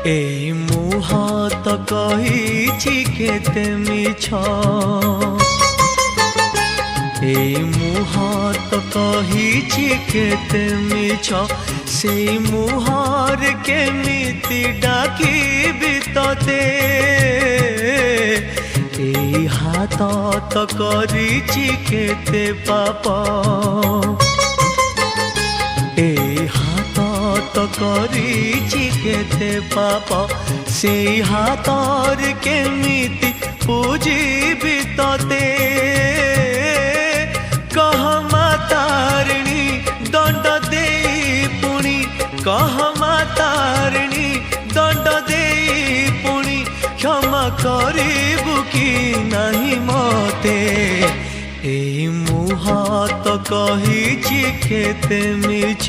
এই মুহূর্ত কহিছি কেতে মিছ, এই মুহূর্ত কহিছি কেতে মিছ, সেই মুহর কেমিতি ডাকিবি তোতে। এই হাত তো করিছি কেতে পাপ, এই হাত তো করিছি কেতে পাপ, সেই হাতর কেমিতি পূজিবি তোতে। কহ মা তারিণী দণ্ড দেই পুଣି, কহ মা তারিণী দণ্ড দেই পুଣି, ক্ষমা করিবু কি নাহি মতে। এই মুহূর্ত কহিছি কেতে মিছ।